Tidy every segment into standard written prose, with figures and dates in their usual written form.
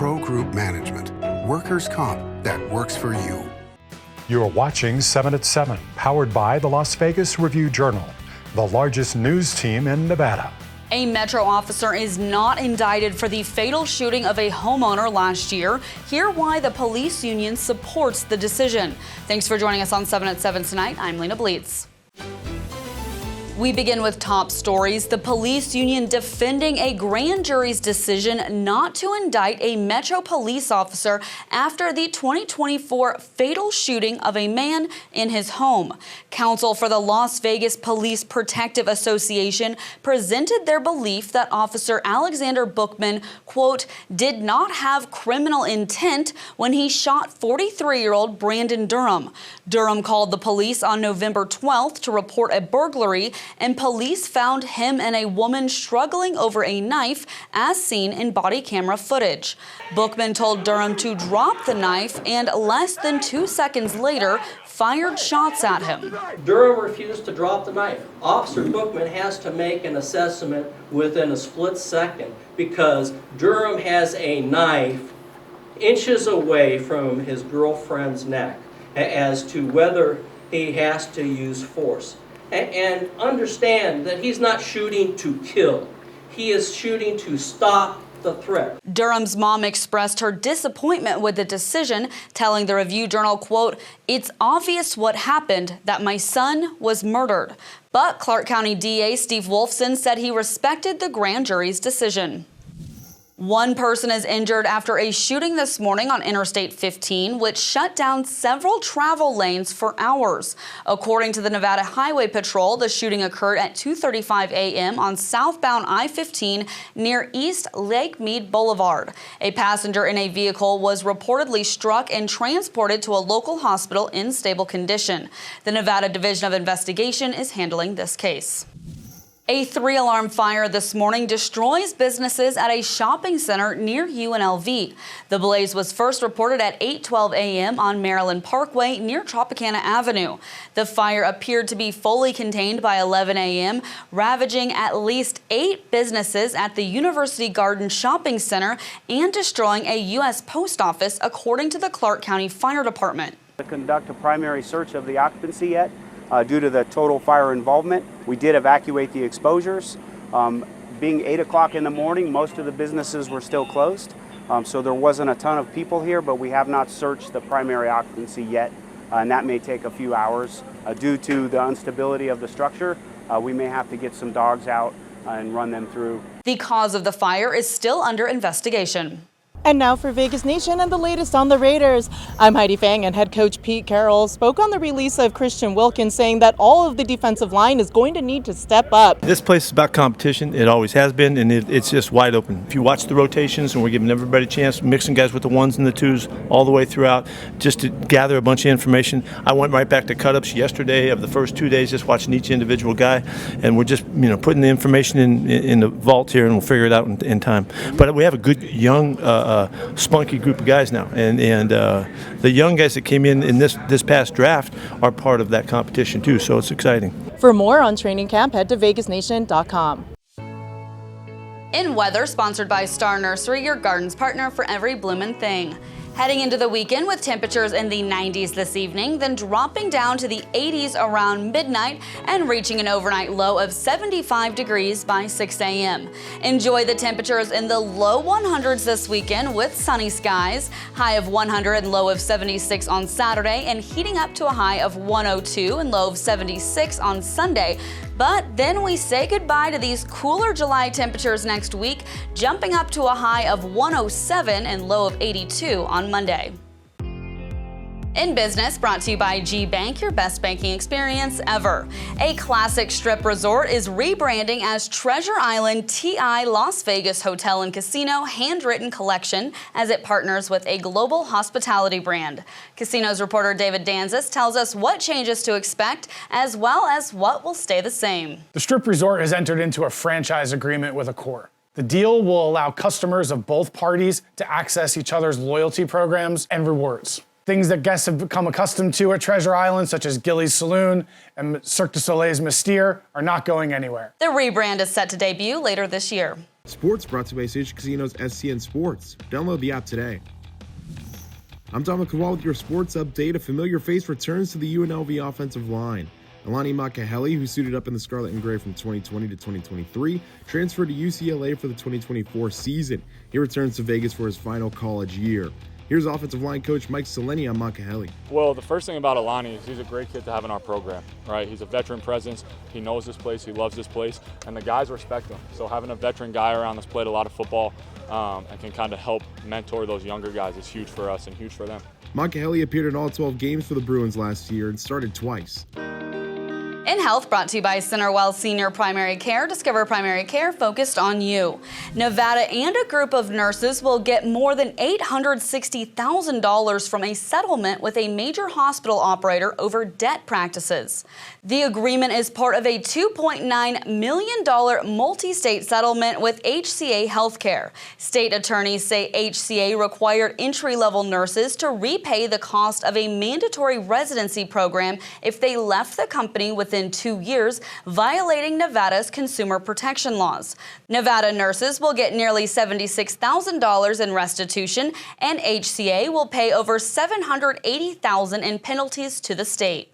Pro Group Management. Workers' comp that works for you. You're watching 7 at 7, powered by the Las Vegas Review-Journal, the largest news team in Nevada. A Metro officer is not indicted for the fatal shooting of a homeowner last year. Hear why the police union supports the decision. Thanks for joining us on 7 at 7 tonight. I'm Lena Bleetz. We begin with top stories. The police union defending a grand jury's decision not to indict a Metro police officer after the 2024 fatal shooting of a man in his home. Counsel for the Las Vegas Police Protective Association presented their belief that Officer Alexander Bookman, quote, did not have criminal intent when he shot 43-year-old Brandon Durham. Durham called the police on November 12th to report a burglary, and police found him and a woman struggling over a knife, as seen in body camera footage. Bookman told Durham to drop the knife and less than 2 seconds later fired shots at him. Durham refused to drop the knife. Officer Bookman has to make an assessment within a split second because Durham has a knife inches away from his girlfriend's neck as to whether he has to use force. And understand that he's not shooting to kill. He is shooting to stop the threat. Durham's mom expressed her disappointment with the decision, telling the Review-Journal, quote, it's obvious what happened, that my son was murdered. But Clark County DA Steve Wolfson said he respected the grand jury's decision. One person is injured after a shooting this morning on Interstate 15, which shut down several travel lanes for hours. According to the Nevada Highway Patrol, the shooting occurred at 2:35 a.m. on southbound I-15 near East Lake Mead Boulevard. A passenger in a vehicle was reportedly struck and transported to a local hospital in stable condition. The Nevada Division of Investigation is handling this case. A 3-alarm fire this morning destroys businesses at a shopping center near UNLV. The blaze was first reported at 8:12 a.m. on Maryland Parkway near Tropicana Avenue. The fire appeared to be fully contained by 11 a.m., ravaging at least 8 businesses at the University Garden Shopping Center and destroying a U.S. post office, according to the Clark County Fire Department. To conduct a primary search of the occupancy yet. Due to the total fire involvement, we did evacuate the exposures. Being 8 o'clock in the morning, most of the businesses were still closed, so there wasn't a ton of people here, but we have not searched the primary occupancy yet, and that may take a few hours. Due to the instability of the structure, we may have to get some dogs out and run them through. The cause of the fire is still under investigation. And now for Vegas Nation and the latest on the Raiders. I'm Heidi Fang, and head coach Pete Carroll spoke on the release of Christian Wilkins, saying that all of the defensive line is going to need to step up. This place is about competition. It always has been, and it's just wide open. If you watch the rotations, and we're giving everybody a chance, mixing guys with the ones and the twos all the way throughout, just to gather a bunch of information. I went right back to cut-ups yesterday of the first 2 days, just watching each individual guy, and we're just putting the information in the vault here, and we'll figure it out in time. But we have a good young spunky group of guys now, and the young guys that came in this past draft are part of that competition too, so it's exciting. For more on training camp, head to vegasnation.com. In weather, sponsored by Star Nursery, your garden's partner for every bloomin' thing. Heading into the weekend with temperatures in the 90s this evening, then dropping down to the 80s around midnight and reaching an overnight low of 75 degrees by 6 a.m. Enjoy the temperatures in the low 100s this weekend with sunny skies, high of 100 and low of 76 on Saturday, and heating up to a high of 102 and low of 76 on Sunday. But then we say goodbye to these cooler July temperatures next week, jumping up to a high of 107 and low of 82 on Monday. In Business, brought to you by G Bank, your best banking experience ever. A classic strip resort is rebranding as Treasure Island TI Las Vegas Hotel and Casino Handwritten Collection as it partners with a global hospitality brand. Casinos reporter David Danzis tells us what changes to expect as well as what will stay the same. The Strip Resort has entered into a franchise agreement with Accor. The deal will allow customers of both parties to access each other's loyalty programs and rewards. Things that guests have become accustomed to at Treasure Island, such as Gilly's Saloon and Cirque du Soleil's Mystere, are not going anywhere. The rebrand is set to debut later this year. Sports brought to you by Station Casino's SCN Sports. Download the app today. I'm Dominic Kowal with your sports update. A familiar face returns to the UNLV offensive line. Alani Makaheli, who suited up in the scarlet and gray from 2020 to 2023, transferred to UCLA for the 2024 season. He returns to Vegas for his final college year. Here's offensive line coach Mike Seleni on Makaheli. Well, the first thing about Alani is he's a great kid to have in our program, right? He's a veteran presence. He knows this place. He loves this place. And the guys respect him. So having a veteran guy around that's played a lot of football and can kind of help mentor those younger guys is huge for us and huge for them. Makaheli appeared in all 12 games for the Bruins last year and started twice. In Health, brought to you by Centerwell Senior Primary Care. Discover primary care focused on you. Nevada and a group of nurses will get more than $860,000 from a settlement with a major hospital operator over debt practices. The agreement is part of a $2.9 million multi-state settlement with HCA Healthcare. State attorneys say HCA required entry-level nurses to repay the cost of a mandatory residency program if they left the company within 2 years, violating Nevada's consumer protection laws. Nevada nurses will get nearly $76,000 in restitution, and HCA will pay over $780,000 in penalties to the state.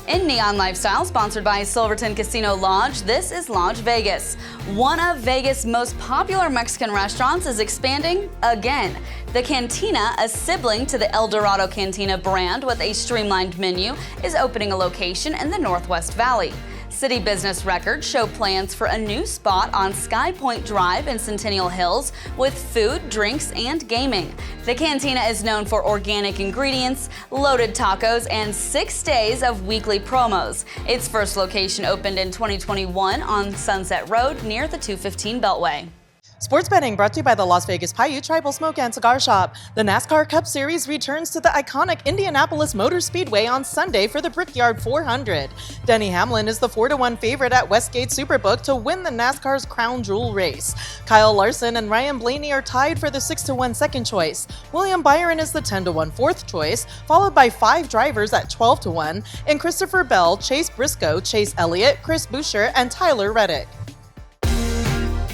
In Neon Lifestyle, sponsored by Silverton Casino Lodge, this is Lodge Vegas. One of Vegas' most popular Mexican restaurants is expanding again. The Cantina, a sibling to the El Dorado Cantina brand with a streamlined menu, is opening a location in the Northwest Valley. City Business records show plans for a new spot on Sky Point Drive in Centennial Hills with food, drinks, and gaming. The Cantina is known for organic ingredients, loaded tacos, and 6 days of weekly promos. Its first location opened in 2021 on Sunset Road near the 215 Beltway. Sports betting brought to you by the Las Vegas Paiute Tribal Smoke and Cigar Shop. The NASCAR Cup Series returns to the iconic Indianapolis Motor Speedway on Sunday for the Brickyard 400. Denny Hamlin is the 4-1 favorite at Westgate Superbook to win the NASCAR's Crown Jewel race. Kyle Larson and Ryan Blaney are tied for the 6-1 second choice. William Byron is the 10-1 fourth choice, followed by 5 drivers at 12-1, and Christopher Bell, Chase Briscoe, Chase Elliott, Chris Boucher, and Tyler Reddick.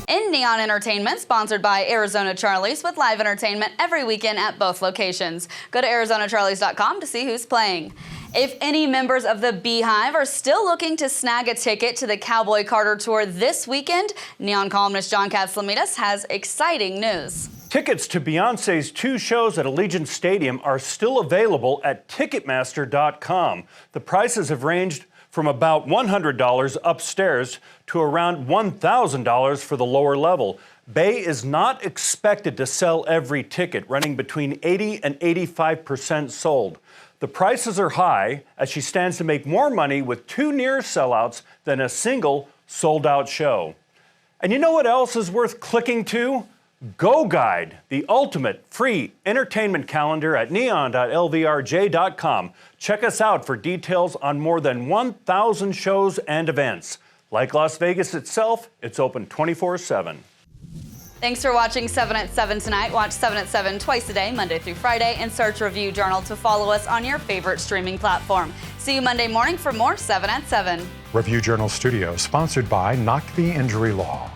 In Neon Entertainment, sponsored by Arizona Charlie's, with live entertainment every weekend at both locations. Go to ArizonaCharlies.com to see who's playing. If any members of the Beehive are still looking to snag a ticket to the Cowboy Carter Tour this weekend, Neon columnist John Catslamidis has exciting news. Tickets to Beyonce's 2 shows at Allegiant Stadium are still available at Ticketmaster.com. The prices have ranged from about $100 upstairs to around $1,000 for the lower level. Bay is not expected to sell every ticket, running between 80 and 85% sold. The prices are high as she stands to make more money with 2 near sellouts than a single sold-out show. And you know what else is worth clicking to? Go Guide, the ultimate free entertainment calendar at neon.lvrj.com. Check us out for details on more than 1,000 shows and events. Like Las Vegas itself, it's open 24/7. Thanks for watching 7 at 7 tonight. Watch 7 at 7 twice a day, Monday through Friday, and search Review Journal to follow us on your favorite streaming platform. See you Monday morning for more 7 at 7. Review Journal Studio, sponsored by Knock the Injury Law.